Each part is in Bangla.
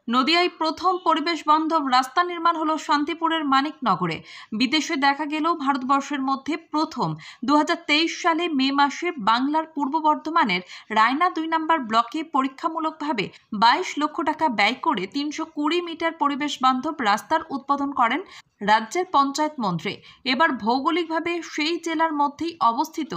নদিয়ায় প্রথম পরিবেশ বান্ধব রাস্তা নির্মাণ হলো শান্তিপুরের মানিকনগরে। বিদেশে দেখা গেলেও ভারতবর্ষের মধ্যে প্রথম 2023 সালে মে মাসে বাংলার পূর্ব বর্ধমানের রায়না 2 নম্বর ব্লকে পরীক্ষামূলকভাবে 22 লক্ষ টাকা ব্যয় করে 320 মিটার পরিবেশ বান্ধব রাস্তার উদ্বোধন করেন রাজ্যের পঞ্চায়েত মন্ত্রী। এবার ভৌগোলিকভাবে সেই জেলার মধ্যেই অবস্থিত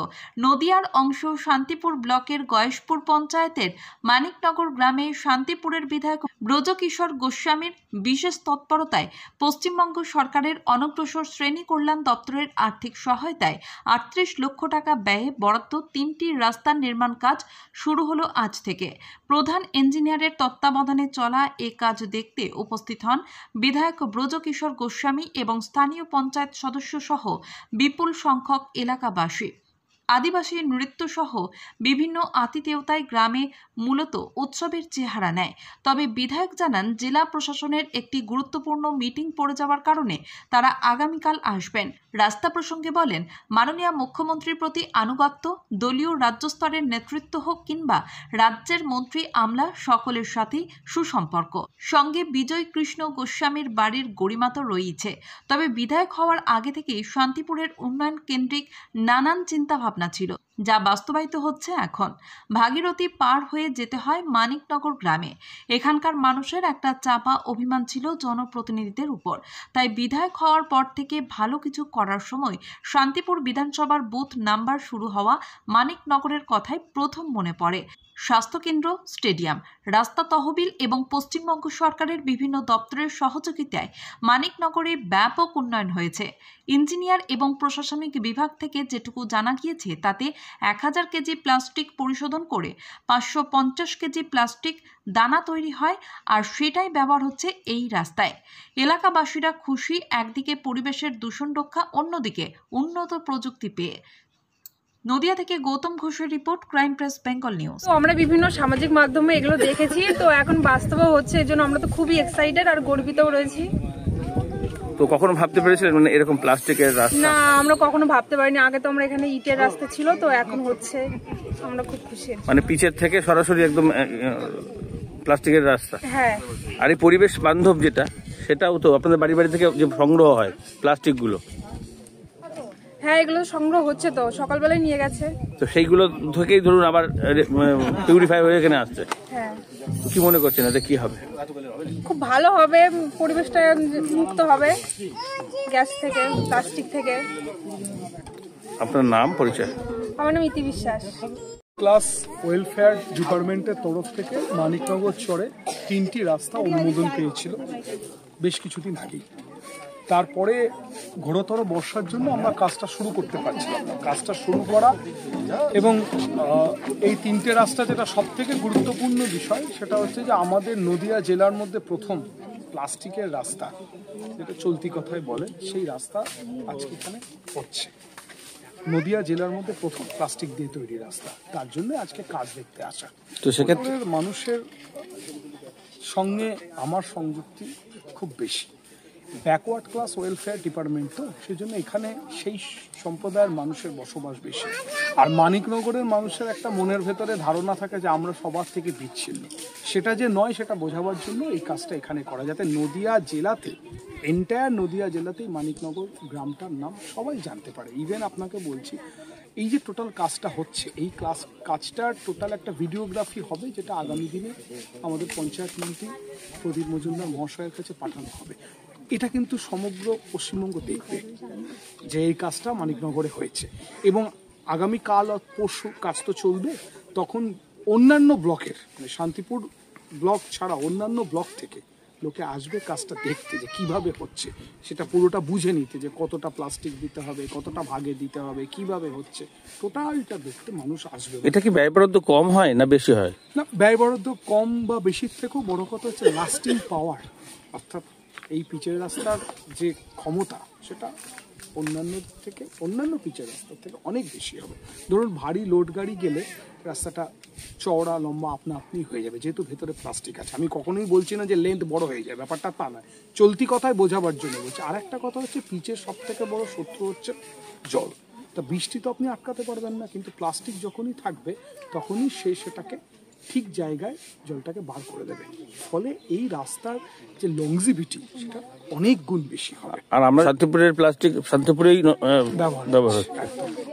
নদিয়ার অংশ শান্তিপুর ব্লকের গয়েশপুর পঞ্চায়েতের মানিকনগর গ্রামে শান্তিপুরের বিধায়ক ব্রজকিশোর গোস্বামীর বিশেষ তৎপরতায় পশ্চিমবঙ্গ সরকারের অনগ্রসর শ্রেণী কল্যাণ দপ্তরের আর্থিক সহায়তায় 38 লক্ষ টাকা ব্যয়ে বরাদ্দ 3টি রাস্তার নির্মাণ কাজ শুরু হলো আজ থেকে। প্রধান ইঞ্জিনিয়ারের তত্ত্বাবধানে চলা এ কাজ দেখতে উপস্থিত হন বিধায়ক ব্রজকিশোর গোস্বামী এবং স্থানীয় পঞ্চায়েত সদস্য সহ বিপুল সংখ্যক এলাকাবাসী। আদিবাসী নৃত্য সহ বিভিন্ন আতিথেয়তায় গ্রামে মূলত উৎসবের চেহারা নেয়। তবে বিধায়ক জানান, জেলা প্রশাসনের একটি গুরুত্বপূর্ণ মিটিং পড়ে যাওয়ার কারণে তারা আগামীকাল আসবেন। রাস্তা প্রসঙ্গে বলেন, মাননীয় মুখ্যমন্ত্রীর প্রতি আনুগত্য, দলীয় রাজ্য স্তরের নেতৃত্ব হোক কিংবা রাজ্যের মন্ত্রী আমলা, সকলের সাথেই সুসম্পর্ক। সঙ্গে বিজয় কৃষ্ণ গোস্বামীর বাড়ির গরিমা তো রয়েছে। তবে বিধায়ক হওয়ার আগে থেকেই শান্তিপুরের উন্নয়ন কেন্দ্রিক নানান চিন্তাভাবনা ছিল, যা বাস্তবায়িত হচ্ছে এখন। ভাগীরথী পার হয়ে যেতে হয় মানিকনগর গ্রামে। এখানকার মানুষের একটা চাপা অভিমান ছিল জনপ্রতিনিধিদের উপর। তাই বিধায়ক হওয়ার পর থেকে ভালো কিছু করার সময় শান্তিপুর বিধানসভার বুথ নাম্বার শুরু হওয়া মানিকনগরের কথাই প্রথম মনে পড়ে। স্বাস্থ্যকেন্দ্র, স্টেডিয়াম, রাস্তা তহবিল এবং পশ্চিমবঙ্গ সরকারের বিভিন্ন দপ্তরের সহযোগিতায় মানিকনগরে ব্যাপক উন্নয়ন হয়েছে। ইঞ্জিনিয়ার এবং প্রশাসনিক বিভাগ থেকে যেটুকু জানা গিয়েছে তাতে 1000 কেজি প্লাস্টিক পরিশোধন করে 550 কেজি প্লাস্টিক দানা তৈরি হয়, আর সেটাই ব্যবহার হচ্ছে এই রাস্তায়। এলাকাবাসীরা খুশি, একদিকে পরিবেশের দূষণ রক্ষা, অন্যদিকে উন্নত প্রযুক্তি পেয়ে। নদিয়া থেকে গৌতম ঘোষের report, crime press Bengal news. তো আমরা বিভিন্ন সামাজিক মাধ্যমে এগুলো দেখেছি, তো এখন বাস্তবে হচ্ছে, এজন্য আমরা তো খুবই এক্সাইটেড আর গর্বিতও রয়েছি। তো কখনো ভাবতে পেরেছিলেন মানে এরকম প্লাস্টিকের রাস্তা? না, আমরা কখনো ভাবতে পারিনি। আগে তো আমরা এখানে ইটের রাস্তা ছিল, তো এখন হচ্ছে, আমরা খুব খুশি। মানে পিচের থেকে সরাসরি একদম প্লাস্টিকের রাস্তা। হ্যাঁ। আর এই পরিবেশ বান্ধব যেটা, সেটাও তো আপনাদের বাড়ি বাড়ি থেকে যে সংগ্রহ হয় প্লাস্টিকগুলো? হ্যাঁ, এগুলো সংগ্রহ হচ্ছে, তো সকালবেলায় নিয়ে গেছে। তো সেইগুলো থেকেই ধরুন আবার পিউরিফাই হয়ে এখানে আসছে। হ্যাঁ। কি মনে করছেন এতে কি হবে? খুব ভালো হবে, পরিবেশটা মুক্ত হবে গ্যাস থেকে, প্লাস্টিক থেকে। আপনার নাম, পরিচয়? আমার নাম ইতি বিশ্বাস। ক্লাস ওয়েলফেয়ার ডিপার্টমেন্টের তরফ থেকে মানিকনগর চরে 3টি রাস্তা অনুমোদন পেয়েছিল বেশ কিছুদিন আগেই। তারপরে ঘোরতর বর্ষার জন্য আমরা কাজটা শুরু করতে পারছিলাম না। কাজটা শুরু করা এবং এই 3টে রাস্তা, যেটা সব থেকে গুরুত্বপূর্ণ বিষয় সেটা হচ্ছে যে আমাদের নদিয়া জেলার মধ্যে প্রথম প্লাস্টিকের রাস্তা, যেটা চলতি কথায় বলে, সেই রাস্তা আজকে এখানে হচ্ছে। নদিয়া জেলার মধ্যে প্রথম প্লাস্টিক দিয়ে তৈরি রাস্তা, তার জন্য আজকে কাজ দেখতে আসা। তো সেক্ষেত্রে মানুষের সঙ্গে আমার সংযুক্তি খুব বেশি। ব্যাকওয়ার্ড ক্লাস ওয়েলফেয়ার ডিপার্টমেন্ট, তো সেই জন্য এখানে সেই সম্প্রদায়ের মানুষের বসবাস বেশি। আর মানিকনগরের মানুষের একটা মনের ভেতরে ধারণা থাকে যে আমরা সবার থেকে বিচ্ছিন্ন, সেটা যে নয় সেটা বোঝাবার জন্য এই কাজটা এখানে করা, যাতে নদিয়া জেলাতে, এন্টায়ার নদিয়া জেলাতেই মানিকনগর গ্রামটার নাম সবাই জানতে পারে। ইভেন আপনাকে বলছি, এই যে টোটাল কাজটা হচ্ছে, এই কাজটার টোটাল একটা ভিডিওগ্রাফি হবে, যেটা আগামী দিনে আমাদের পঞ্চায়েত মন্ত্রী প্রদীপ মজুমদার মহাশয়ের কাছে পাঠানো হবে। এটা কিন্তু সমগ্র পশ্চিমবঙ্গ দেখবে যে এই কাজটা মানিকনগরে হয়েছে। এবং আগামী কাল পরশু কাজ তো চলবে, তখন অন্যান্য ব্লকের, মানে শান্তিপুর ব্লক ছাড়া অন্যান্য ব্লক থেকে লোকে আসবে কাজটা দেখতে, যে কিভাবে হচ্ছে, সেটা পুরোটা বুঝে নিতে, যে কতটা প্লাস্টিক দিতে হবে, কতটা ভাগে দিতে হবে, কিভাবে হচ্ছে, টোটালটা দেখতে মানুষ আসবে। এটা কি ব্যয় বরাদ্দ কম হয় না বেশি হয়? না, ব্যয় বরাদ্দ কম বা বেশির থেকেও বড় কথা হচ্ছে লাস্টিং পাওয়ার, অর্থাৎ এই পিচের রাস্তার যে ক্ষমতা, সেটা অন্যান্য পিচের রাস্তার থেকে অনেক বেশি হবে। ধরুন ভারী লোড গাড়ি গেলে রাস্তাটা চওড়া লম্বা আপনা আপনি হয়ে যাবে, যেহেতু ভেতরে প্লাস্টিক আছে। আমি কখনোই বলছি না যে লেন্থ বড় হয়ে যায়, ব্যাপারটা তা নয়, চলতি কথায় বোঝাবার জন্য বলছি। আর একটা কথা হচ্ছে, পিচের সব থেকে বড় শত্রু হচ্ছে জল। তা বৃষ্টি তো আপনি আটকাতে পারবেন না, কিন্তু প্লাস্টিক যখনই থাকবে তখনই সেটাকে ঠিক জায়গায় জলটাকে বার করে দেবে, ফলে এই রাস্তার যে লংজিভিটি সেটা অনেক গুণ বেশি হবে। আর আমরা শান্তিপুরের প্লাস্টিক শান্তিপুরেই ব্যবহার হচ্ছে,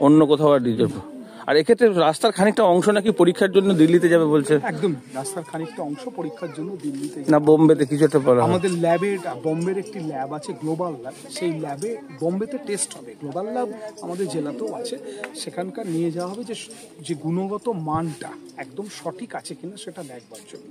অন্য কোথাও আর দিয়ে যাবো। আর এক্ষেত্রে রাস্তার খানিকটা অংশ নাকি পরীক্ষার জন্য দিল্লিতে যাবে বলছে। একদম, রাস্তার খানিকটা অংশ পরীক্ষার জন্য দিল্লিতে না বোম্বেতে কিছু একটা বলা হয়। আমাদের ল্যাবে, বোম্বের একটি ল্যাব আছে গ্লোবাল ল্যাব, সেই ল্যাবে বোম্বেতে টেস্ট হবে। গ্লোবাল ল্যাব আমাদের জেলাতেও আছে, সেখানকার নিয়ে যাওয়া হবে যে গুণগত মানটা একদম সঠিক আছে কিনা সেটা দেখবার জন্য।